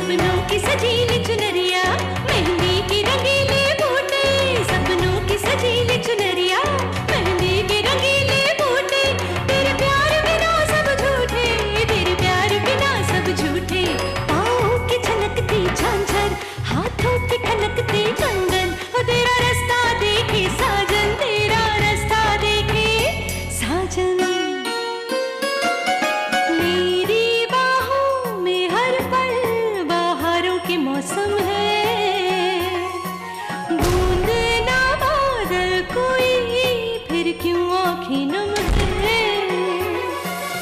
सपनों की सजीली चुनरिया, मेहंदी की रंगीले बूटे, सपनों की सजीली चुनरिया, मेहंदी की रंगीले बूटे, तेरे प्यार बिना सब झूठे, तेरे प्यार बिना सब झूठे, पाँव की छलकती झांझर, हाथों की खनकती कंगन, ओ तेरा रास्ता देखे साजन, तेरा रास्ता देखे साजन। मेरी बाहों में हर पल बहारों के मौसम है, बूंद ना बादल कोई फिर क्यों आँखें नम है,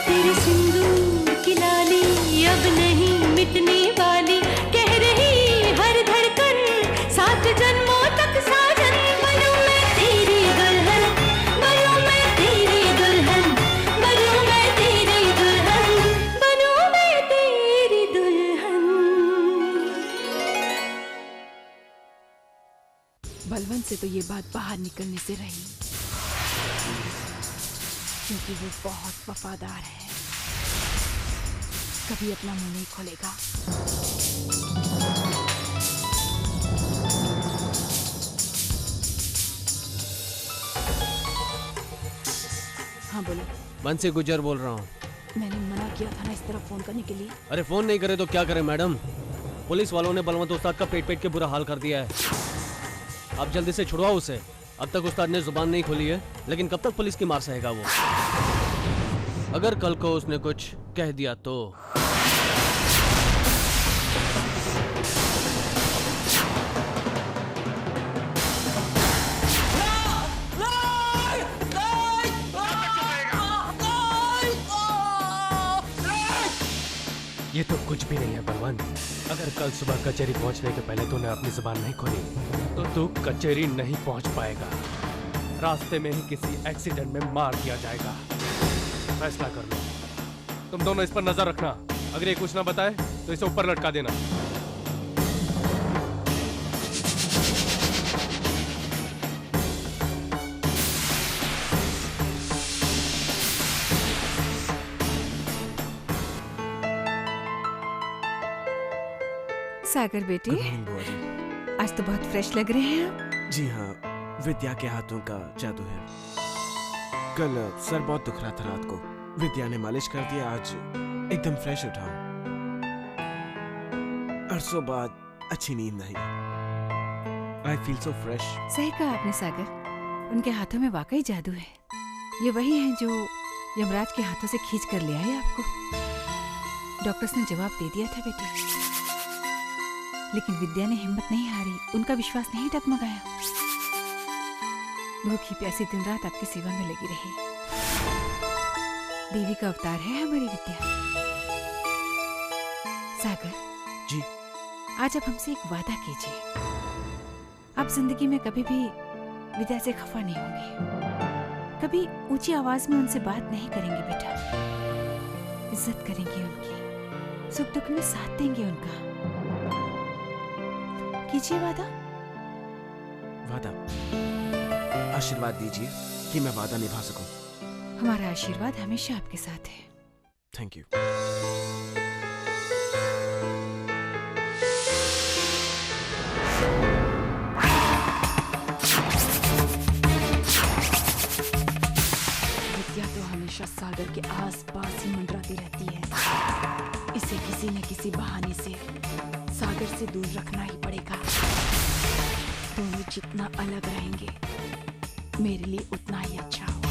तेरे सिंदूर की लाली अब नहीं मिटने वाली, कह रही हर धड़कन सात जन्मों तक साजन। बनूं मैं तेरी दुल्हन, बनूं मैं तेरी दुल्हन, बनूं मैं तेरी दुल्हन, बनूं मैं तेरी दुल्हन। बलवंत से तो ये बात बाहर निकलने से रही, क्योंकि वो बहुत वफादार है, कभी अपना मुंह नहीं खोलेगा। हाँ बोलो। बंसी गुजर बोल रहा हूँ। मैंने मना किया था ना इस तरह फोन करने के लिए। अरे फोन नहीं करे तो क्या करे मैडम, पुलिस वालों ने बलवंत उस्ताद का पेट पेट के बुरा हाल कर दिया है। आप जल्दी से छुड़वाओ उसे। अब तक उस्ताद ने जुबान नहीं खोली है, लेकिन कब तक पुलिस की मार सहेगा वो। अगर कल को उसने कुछ कह दिया तो। ये तो कुछ भी नहीं है बलवंत। अगर कल सुबह कचहरी पहुंचने के पहले तूने अपनी जुबान नहीं खोली तो तू कचहरी नहीं पहुंच पाएगा। रास्ते में ही किसी एक्सीडेंट में मार दिया जाएगा। फैसला कर लो। तुम दोनों इस पर नजर रखना। अगर ये कुछ ना बताए तो इसे ऊपर लटका देना। सागर बेटे, आज तो बहुत फ्रेश लग रहे हैं आप। जी हाँ, विद्या के हाथों का जादू है। कल सर बहुत दुख रहा था रात को, विद्या ने मालिश कर दिया, आज एकदम फ्रेश उठा हूं। अरसों बाद अच्छी नींद नहीं। I feel so fresh. सही कहा आपने सागर, उनके हाथों में वाकई जादू है। ये वही हैं जो यमराज के हाथों से खींच कर ले आए आपको। डॉक्टर्स ने जवाब दे दिया था बेटे, लेकिन विद्या ने हिम्मत नहीं हारी, उनका विश्वास नहीं डगमगाया। भूखी प्यासी दिन रात आपकी सेवा में लगी रही। देवी का अवतार है हमारी विद्या। सागर जी, आज आप हमसे एक वादा कीजिए। आप जिंदगी में कभी भी विद्या से खफा नहीं होंगे, कभी ऊंची आवाज में उनसे बात नहीं करेंगे बेटा। इज्जत करेंगे उनकी, सुख दुख में साथ देंगे उनका। कीजिए वादा। वादा? आशीर्वाद दीजिए कि मैं वादा निभा सकूं। हमारा आशीर्वाद हमेशा आपके साथ है। Thank you. विद्या तो हमेशा सागर के आस-पास ही मंडराती रहती है। इसे किसी न किसी बहाने से सागर से दूर रखना ही पड़ेगा। दोनों जितना अलग रहेंगे मेरे लिए उतना ही अच्छा होगा।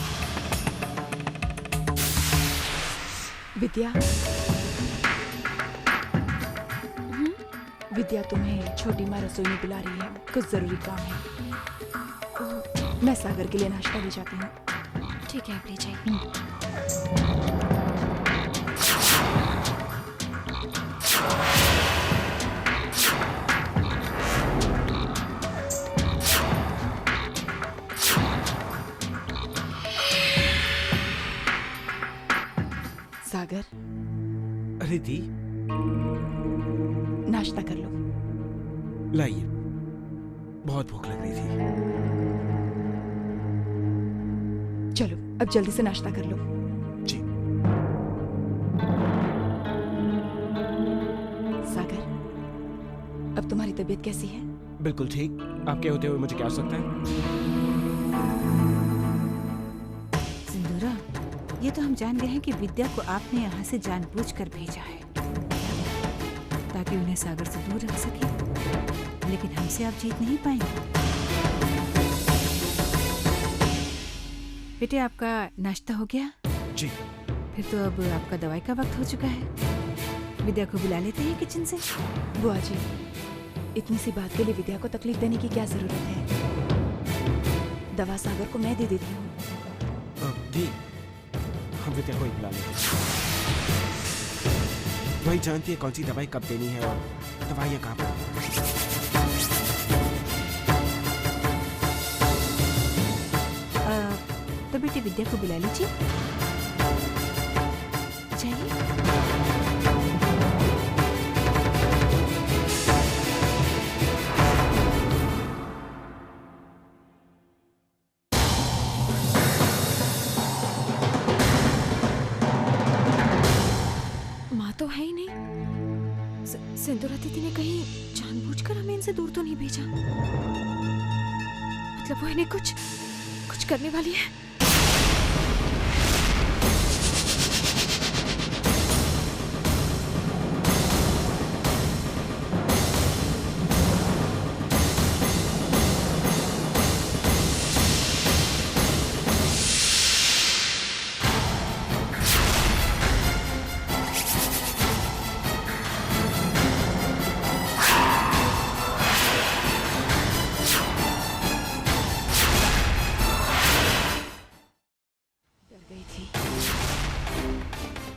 विद्या, विद्या तुम्हें छोटी माँ रसोई में बुला रही है, कुछ जरूरी काम है। मैं सागर के लिए नाश्ता ले जाती हूँ। ठीक है, आप ले जाइए। सागर, अरे दी, नाश्ता कर लो। लाइए, बहुत भूख लग रही थी। चलो अब जल्दी से नाश्ता कर लो। जी। सागर, अब तुम्हारी तबीयत कैसी है? बिल्कुल ठीक। आपके होते हुए मुझे क्या हो सकता है? सिंदूरा, ये तो हम जान गए हैं कि विद्या को आपने यहाँ से जानबूझकर भेजा है ताकि उन्हें सागर से दूर रख सके, लेकिन हमसे आप जीत नहीं पाएंगे। बेटे, आपका नाश्ता हो गया? जी। फिर तो अब आपका दवाई का वक्त हो चुका है। विद्या को बुला लेते हैं किचन से। बुआ जी, इतनी सी बात के लिए विद्या को तकलीफ देने की क्या जरूरत है? दवा सागर को मैं दे देती हूँ। दी, हम विद्या को ही बुला लेते हैं। वही जानती है कौन सी दवाई कब देनी है और दवाइयाँ कहाँ पर। तो बेटे विद्या को बुला लीजिए। जाइए। माँ तो है ही नहीं। सिंदूरा दीदी ने कहीं जानबूझकर हमें इनसे दूर तो नहीं भेजा? मतलब वो इन्हें कुछ करने वाली है।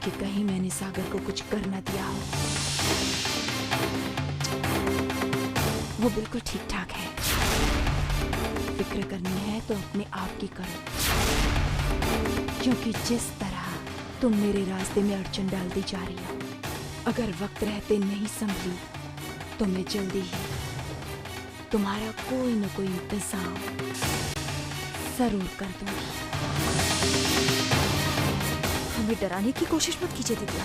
कि कहीं मैंने सागर को कुछ कर न दिया हो। वो बिल्कुल ठीक ठाक है। फिक्र करनी है तो अपने आप की करो, क्योंकि जिस तरह तुम मेरे रास्ते में अड़चन डालती जा रही हो, अगर वक्त रहते नहीं संभली तो मैं जल्दी ही तुम्हारा कोई न कोई इंतजाम जरूर कर दूंगी। हमें डराने की कोशिश मत कीजिए दीदी।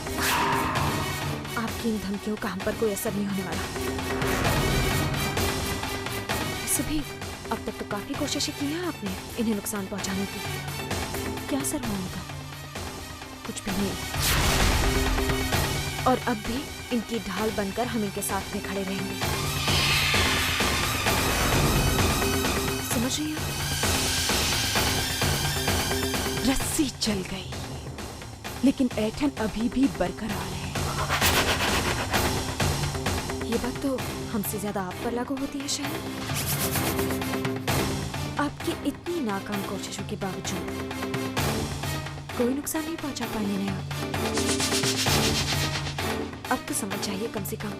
आपकी इन धमकियों का हम पर कोई असर नहीं होने वाला। वैसे भी अब तक तो काफी कोशिशें की हैं आपने इन्हें नुकसान पहुंचाने की। क्या असर हुआ उनका? कुछ भी नहीं। और अब भी इनकी ढाल बनकर हम इनके साथ में खड़े रहेंगे। समझ रही हैं? रस्सी चल गई लेकिन ऐठन अभी भी बरकरार है। ये बात तो हमसे ज्यादा आप पर लागू होती है शायद। आपकी इतनी नाकाम कोशिशों के बावजूद कोई नुकसान नहीं पहुंचा पाने ने आप। अब तो समझ जाइए कम से कम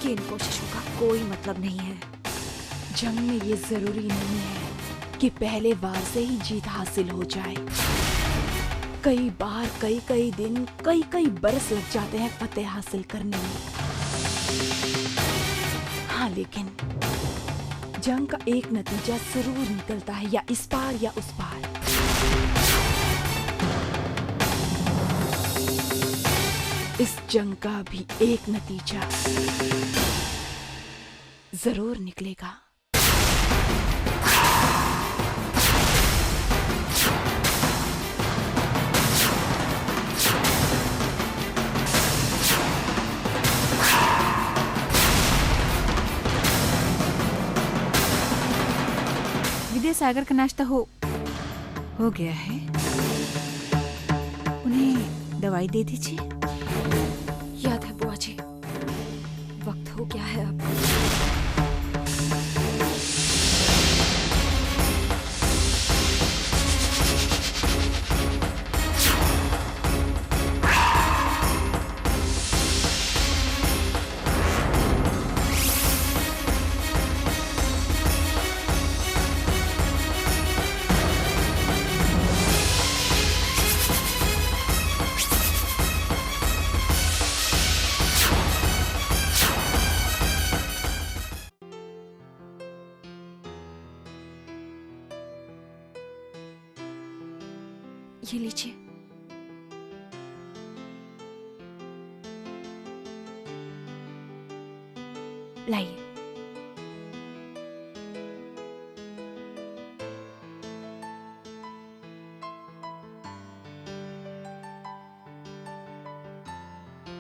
कि इन कोशिशों का कोई मतलब नहीं है। जंग में ये जरूरी नहीं है कि पहले वार से ही जीत हासिल हो जाए। कई बार कई दिन कई बरस लग जाते हैं फतेह हासिल करने में। हाँ, लेकिन जंग का एक नतीजा जरूर निकलता है, या इस पार या उस पार। इस जंग का भी एक नतीजा जरूर निकलेगा। विद्या, सागर का नाश्ता हो गया है। उन्हें दवाई दे दीजिए। याद है बुआ जी, वक्त हो गया है अब। ये लीजिए। लाइए।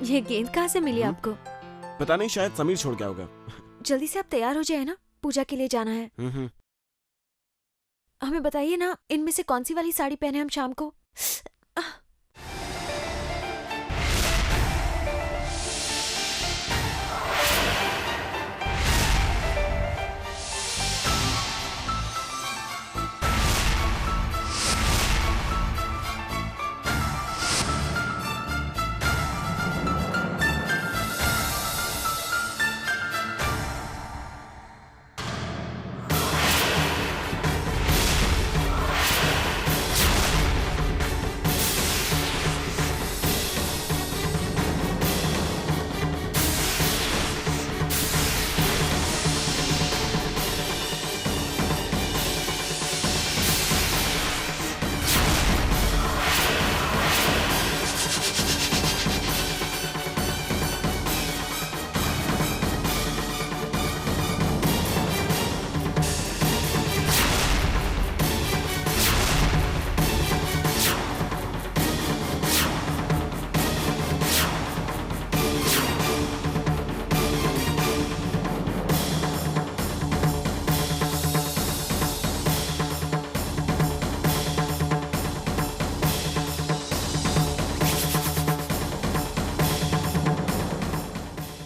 ये गेंद कहाँ से मिली आपको? पता नहीं, शायद समीर छोड़ गया होगा। जल्दी से आप तैयार हो जाए ना, पूजा के लिए जाना है। हमें बताइए ना, इनमें से कौन सी वाली साड़ी पहने हम शाम को?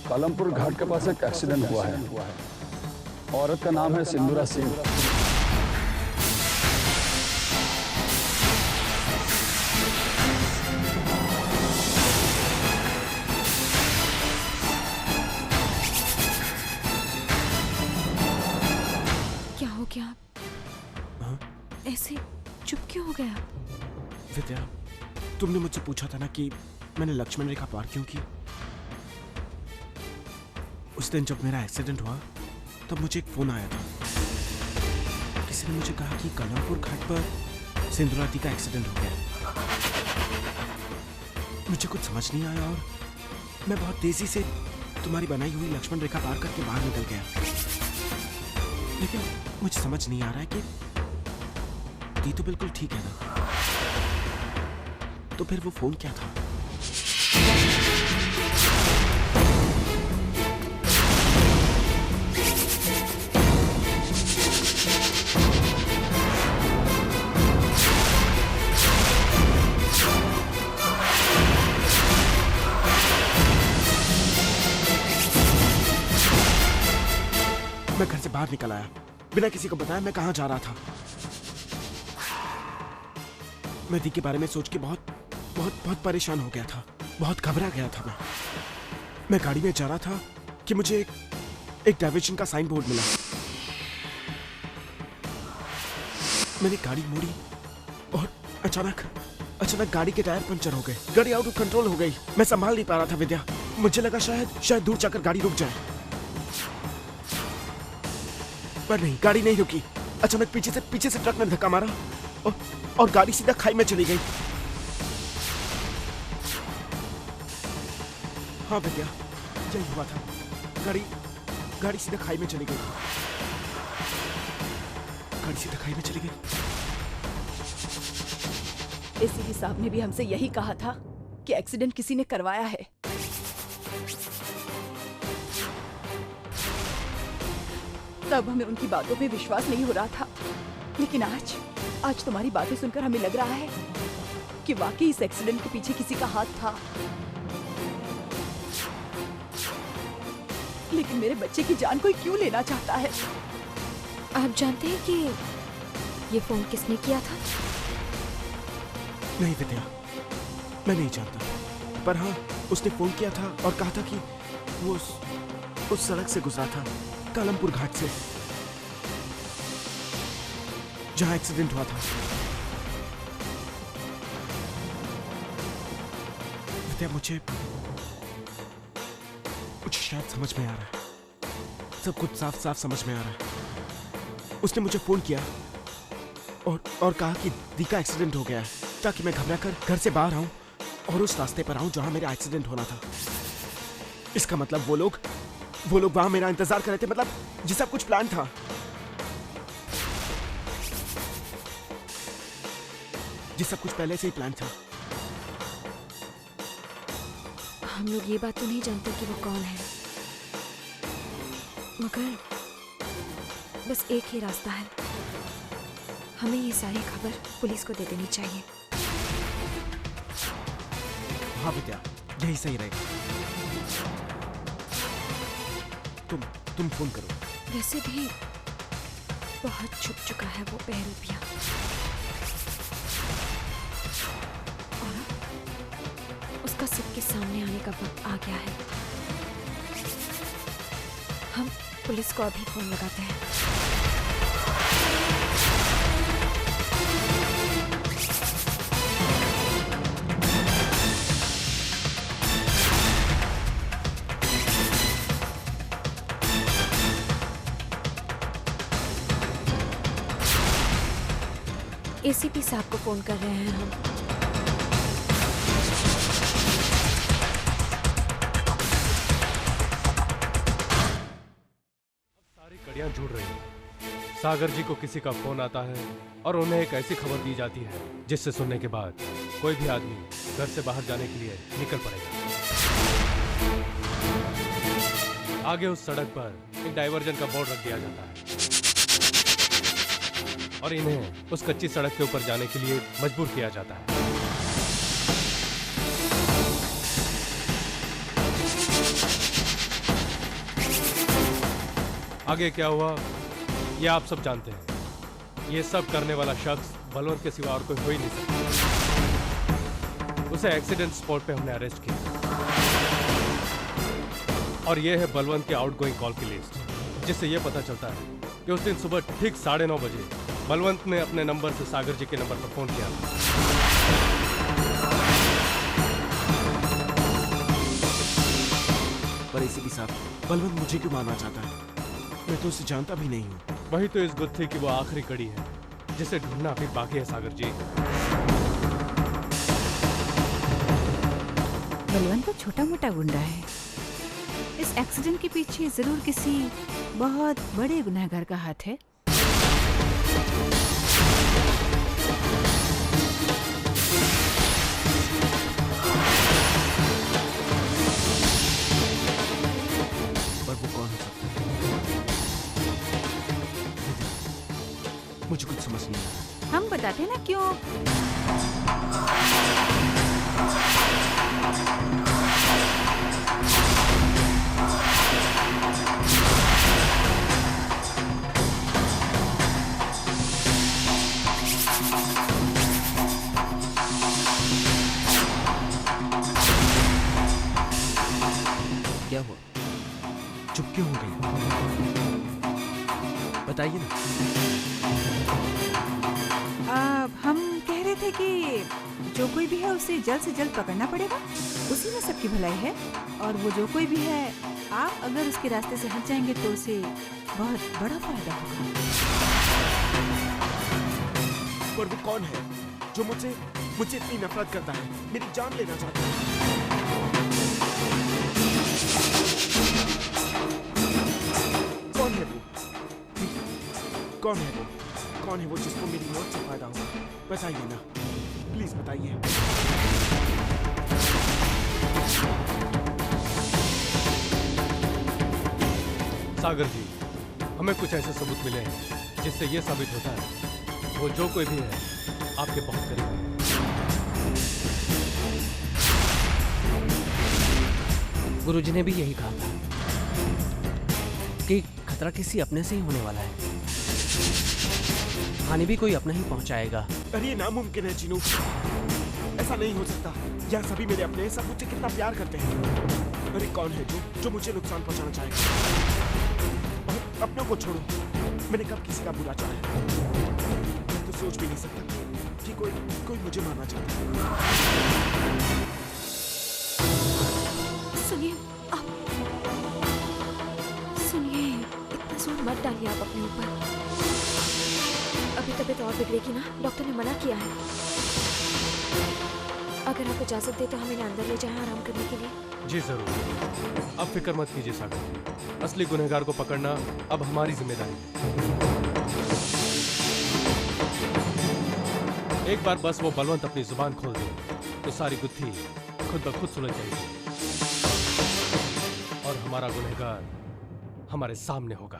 कालमपुर घाट के पास एक एक्सीडेंट हुआ है। औरत का नाम है सिंदूरा सिंह। क्या हो गया? ऐसे चुप क्यों हो गया? विद्या, तुमने मुझसे पूछा था ना कि मैंने लक्ष्मण रेखा पार क्यों की। उस दिन जब मेरा एक्सीडेंट हुआ तब मुझे एक फोन आया था। किसी ने मुझे कहा कि कालमपुर घाट पर सिंधुराती का एक्सीडेंट हो गया। मुझे कुछ समझ नहीं आया और मैं बहुत तेजी से तुम्हारी बनाई हुई लक्ष्मण रेखा पार करके बाहर निकल गया। लेकिन मुझे समझ नहीं आ रहा है कि दी तो बिल्कुल ठीक है ना, तो फिर वो फोन क्या था? मैं घर से बाहर निकल आया बिना किसी को बताया मैं कहां जा रहा था। मैं दी के बारे में सोच के बहुत बहुत बहुत परेशान हो गया था, बहुत घबरा गया था। मैं गाड़ी में जा रहा था कि मुझे एक डाइवर्जन का साइन बोर्ड मिला। मैंने गाड़ी मोड़ी और अचानक गाड़ी के टायर पंचर हो गए। गाड़ी आउट ऑफ कंट्रोल हो गई। मैं संभाल नहीं पा रहा था विद्या। मुझे लगा शायद दूर जाकर गाड़ी रुक जाए, पर नहीं, गाड़ी नहीं रुकी। अचानक पीछे से ट्रक ने धक्का मारा और गाड़ी सीधा खाई में चली गई। हाँ विद्या, यही हुआ था। गाड़ी सीधा खाई में चली गई। गाड़ी सीधा खाई में चली गई। एसीपी साहब ने भी हमसे यही कहा था कि एक्सीडेंट किसी ने करवाया है। तब हमें उनकी बातों पे विश्वास नहीं हो रहा था, लेकिन आज तुम्हारी बातें सुनकर हमें लग रहा है कि वाकई इस एक्सीडेंट के पीछे किसी का हाथ था। लेकिन मेरे बच्चे की जान कोई क्यों लेना चाहता है? आप जानते हैं कि ये फोन किसने किया था? नहीं विद्या, मैं नहीं जानता, पर हाँ उसने फोन किया था और कहा था कि वो उस सड़क से गुजरा था, कालमपुर घाट से, जहां एक्सीडेंट हुआ था। विद्या, मुझे शायद समझ में आ रहा है। सब कुछ साफ साफ समझ में आ रहा है। उसने मुझे फोन किया और कहा कि दी का एक्सीडेंट हो गया है, ताकि मैं घबराकर घर से बाहर आऊं और उस रास्ते पर आऊं जहां मेरा एक्सीडेंट होना था। इसका मतलब वो लोग वहां मेरा इंतजार कर रहे थे। मतलब जी सब कुछ प्लान था। जी सब कुछ पहले से ही प्लान था। हम लोग ये बात तो नहीं जानते कि वो कौन है, मगर बस एक ही रास्ता है, हमें ये सारी खबर पुलिस को दे देनी चाहिए। हाँ विद्या, यही सही रहेगा। तुम फोन करो। वैसे भी बहुत छुप चुका है वो बहरूपिया, और उसका सबके सामने आने का वक्त आ गया है। हम पुलिस को अभी फोन लगाते हैं। एसीपी साहब को फोन कर रहे हैं हम। सारी कड़ियां जुड़ रही हैं। सागर जी को किसी का फोन आता है और उन्हें एक ऐसी खबर दी जाती है जिससे सुनने के बाद कोई भी आदमी घर से बाहर जाने के लिए निकल पड़ेगा। आगे उस सड़क पर एक डाइवर्जन का बोर्ड रख दिया जाता है और इन्हें उस कच्ची सड़क के ऊपर जाने के लिए मजबूर किया जाता है। आगे क्या हुआ ये आप सब जानते हैं। ये सब करने वाला शख्स बलवंत के सिवा और कोई हो ही नहीं सकता। उसे एक्सीडेंट स्पॉट पे हमने अरेस्ट किया और ये है बलवंत के आउटगोइंग कॉल की लिस्ट, जिससे ये पता चलता है कि उस दिन सुबह ठीक 9:30 बजे बलवंत ने अपने नंबर से सागर जी के नंबर पर फोन किया। पर एसीपी साहब, बलवंत मुझे क्यों मारना चाहता है? मैं तो उसे जानता भी नहीं हूँ। वही तो इस गुत्थी की वो आखिरी कड़ी है जिसे ढूंढना अभी बाकी है सागर जी। बलवंत तो छोटा मोटा गुंडा है। इस एक्सीडेंट के पीछे जरूर किसी बहुत बड़े गुनहगार का हाथ है। पर वो कौन हो सकता है? मुझे कुछ समझ नहीं आ रहा। हम बताते ना क्यों। क्या हुआ? चुप क्यों हो गई? बताइए ना। हम कह रहे थे कि जो कोई भी है उसे जल्द से जल्द पकड़ना पड़ेगा, उसी में सबकी भलाई है। और वो जो कोई भी है, आप अगर उसके रास्ते से हट जाएंगे तो उसे बहुत बड़ा फायदा होगा। पर वो कौन है जो मुझसे इतनी नफरत करता है, मेरी जान लेना चाहता है? कौन है वो? कौन है वो? कौन है वो जिसको मेरी मौत से फायदा होगा? बताइए ना, प्लीज बताइए। सागर जी, हमें कुछ ऐसे सबूत मिले हैं जिससे यह साबित होता है वो जो कोई भी है आपके बहुत करीब है। गुरुजी ने भी यही कहा था कि खतरा किसी अपने से ही होने वाला है। हानि भी कोई अपना ही पहुंचाएगा। अरे ये नामुमकिन है चिनू, ऐसा नहीं हो सकता। यहाँ सभी मेरे अपने हैं, सब मुझसे कितना प्यार करते हैं। अरे कौन है जो मुझे नुकसान पहुंचाना चाहेगा? और अपनों को छोड़ो, मैंने कब किसी का बुरा चाहा है? मैं तो सोच भी नहीं सकता कि कोई मुझे मारना चाहता है। सुनिए, आप सुनिए, इतना जोर मत डालिए आप अपने ऊपर। अभी तबीयत और बिगड़ेगी ना, डॉक्टर ने मना किया है। अगर आप इजाजत दे तो हम इन्हें अंदर ले जाएं आराम करने के लिए। जी जरूर, अब फिक्र मत कीजिए सागर, असली गुनहगार को पकड़ना अब हमारी जिम्मेदारी है। एक बार बस वो बलवंत अपनी जुबान खोल दे तो सारी गुत्थी खुद ब खुद सुलझ जाएगी। हमारा गुनहगार हमारे सामने होगा।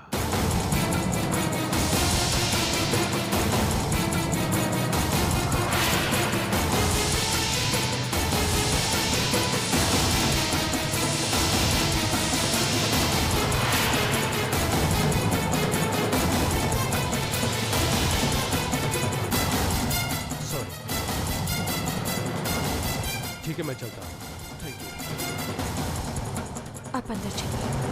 ठीक है, मैं चलता हूँ। आप अंदर चलिए।